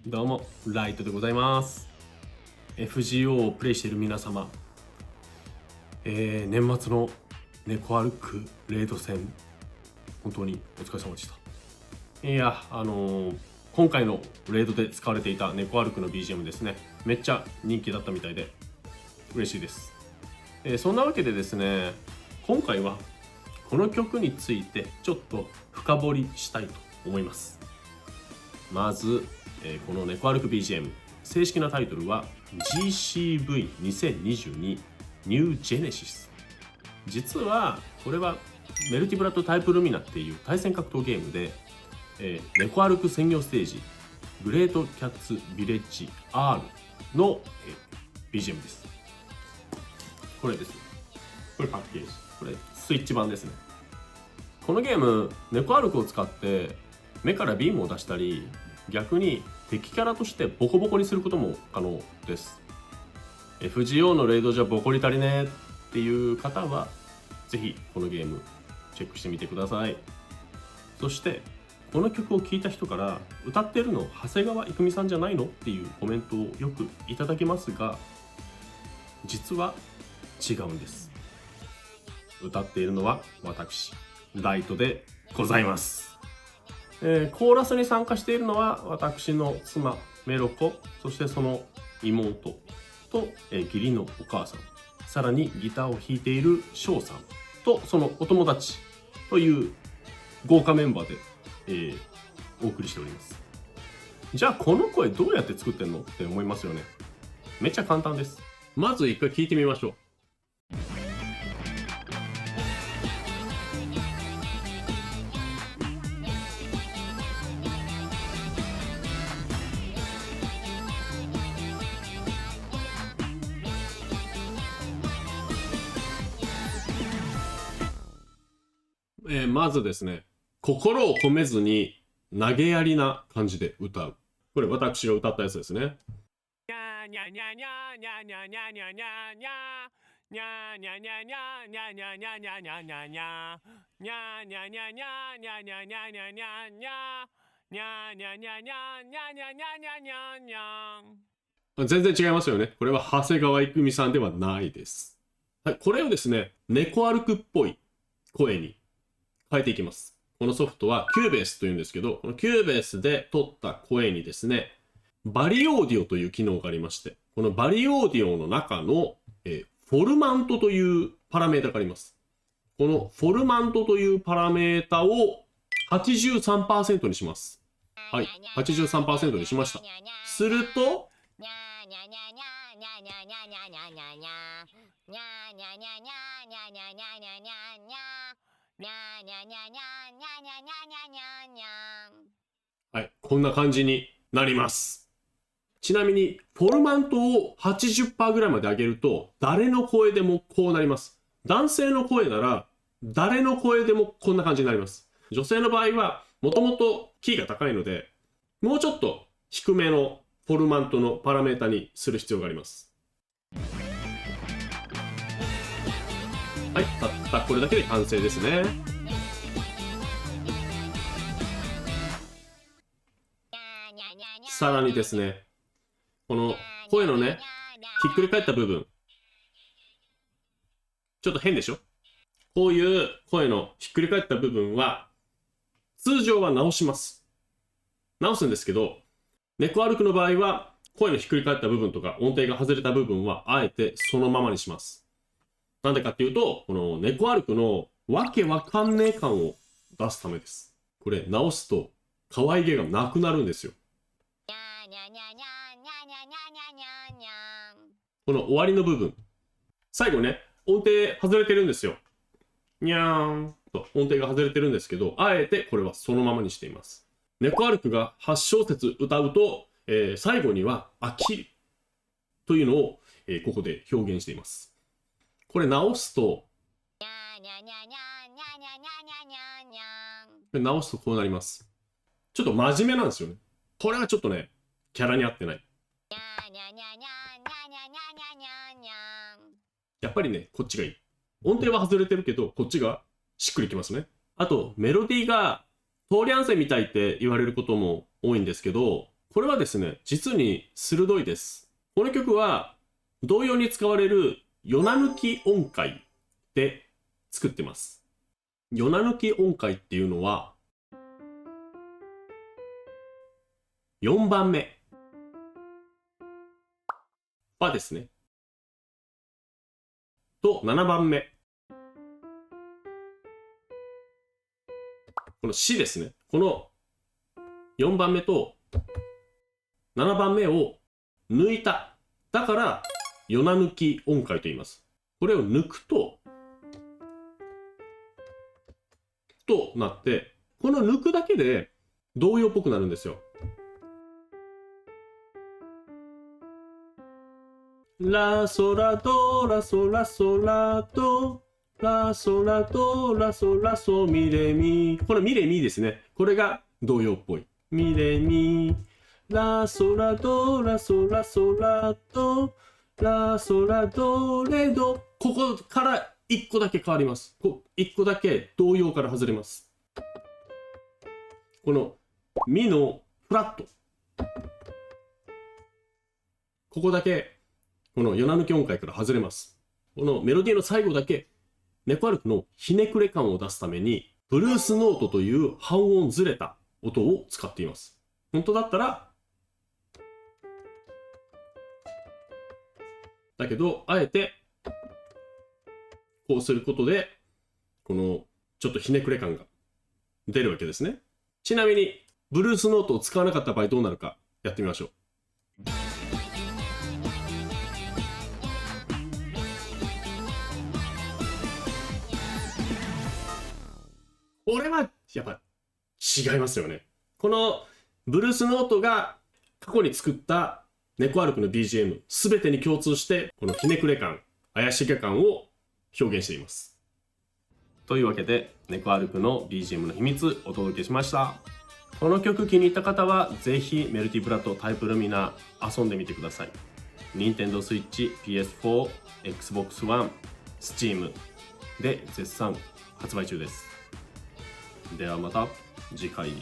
どうもライトでございます。 FGO をプレイしている皆様、年末の猫歩くレード戦本当にお疲れ様でした。いや今回のレードで使われていた猫歩くの BGM ですね、めっちゃ人気だったみたいで嬉しいです。そんなわけでですね、今回はこの曲についてちょっと深掘りしたいと思います。まず、この猫歩く BGM 正式なタイトルは GCV2022 New Genesis。 実はこれはメルティブラッドタイプルミナっていう対戦格闘ゲームで、猫歩く専用ステージグレートキャッツビレッジ R の、BGM です。これですね。これパッケージ、これスイッチ版ですね。このゲーム猫歩くを使って目からビームを出したり、逆に敵キャラとしてボコボコにすることも可能です。 FGO のレイドじゃボコり足りねえっていう方はぜひこのゲームチェックしてみてください。そしてこの曲を聴いた人から歌ってるの長谷川郁美さんじゃないのっていうコメントをよくいただけますが、実は違うんです。歌っているのは私ライトでございます。コーラスに参加しているのは私の妻メロコ、そしてその妹と、義理のお母さん、さらにギターを弾いている翔さんとそのお友達という豪華メンバーで、お送りしております。じゃあこの声どうやって作ってんのって思いますよね。めっちゃ簡単です。まず一回聞いてみましょう。まずですね、心を込めずに投げやりな感じで歌う。これ私が歌ったやつですね。全然違いますよね。これは長谷川郁美さんではないです。はい、これをですね、猫歩くっぽい声に変えていきます。このソフトはキューベースというんですけど、このキューベースで撮った声にですね、バリオーディオという機能がありまして、このバリオーディオの中の、フォルマントというパラメータがあります。このフォルマントというパラメータを 83% にします。はい、83% にしました。すると、はい、こんな感じになります。ちなみにフォルマントを 80% ぐらいまで上げると誰の声でもこうなります。男性の声なら誰の声でもこんな感じになります。女性の場合はもともとキーが高いので、もうちょっと低めのフォルマントのパラメータにする必要があります。はい、たったこれだけで完成ですね。さらにですね、この声のね、ひっくり返った部分、ちょっと変でしょ？こういう声のひっくり返った部分は、通常は直します。直すんですけど、猫歩くの場合は、声のひっくり返った部分とか音程が外れた部分は、あえてそのままにします。なんでかっていうと、この猫歩くのわけわかんねえ感を出すためです。これ直すと、可愛げがなくなるんですよ。この終わりの部分、最後ね、音程外れてるんですよ。にゃーんと音程が外れてるんですけど、あえてこれはそのままにしています。猫歩くが8小節歌うと、最後には飽きるというのを、ここで表現しています。これ直すとこうなります。ちょっと真面目なんですよね。これはちょっとね、キャラに合ってない。やっぱりね、こっちがいい。音程は外れてるけど、こっちがしっくりきますね。あと、メロディーが通り合わせみたいって言われることも多いんですけど、これはですね、実に鋭いです。この曲は童謡に使われるヨナ抜き音階で作ってます。ヨナ抜き音階っていうのは4番目はですねと7番目、このシですね、この4番目と7番目を抜いた、だからヨナ抜き音階と言います。これを抜くとなって、この抜くだけで童謡っぽくなるんですよ。ラソラドラソラソラドラソラドラソラソミレミ、このミレミですね、これが童謡っぽい。ミレミラソラドラソラソラドラソラドレド、ここから1個だけ変わります。1個だけ童謡から外れます。このミのフラット、ここだけこのヨナ抜き音階から外れます。このメロディーの最後だけ猫歩くのひねくれ感を出すためにブルースノートという半音ずれた音を使っています。本当だったらだけどあえてこうすることでこのちょっとひねくれ感が出るわけですね。ちなみにブルースノートを使わなかった場合どうなるかやってみましょう。これはやっぱ違いますよね。このブルースノートが過去に作った猫歩くの BGM すべてに共通してこのひねくれ感、怪しげ感を表現しています。というわけで猫歩くの BGM の秘密お届けしました。この曲気に入った方はぜひメルティブラとタイプルミナ遊んでみてください。Nintendo Switch、PS4、Xbox One、Steam で絶賛発売中です。ではまた次回。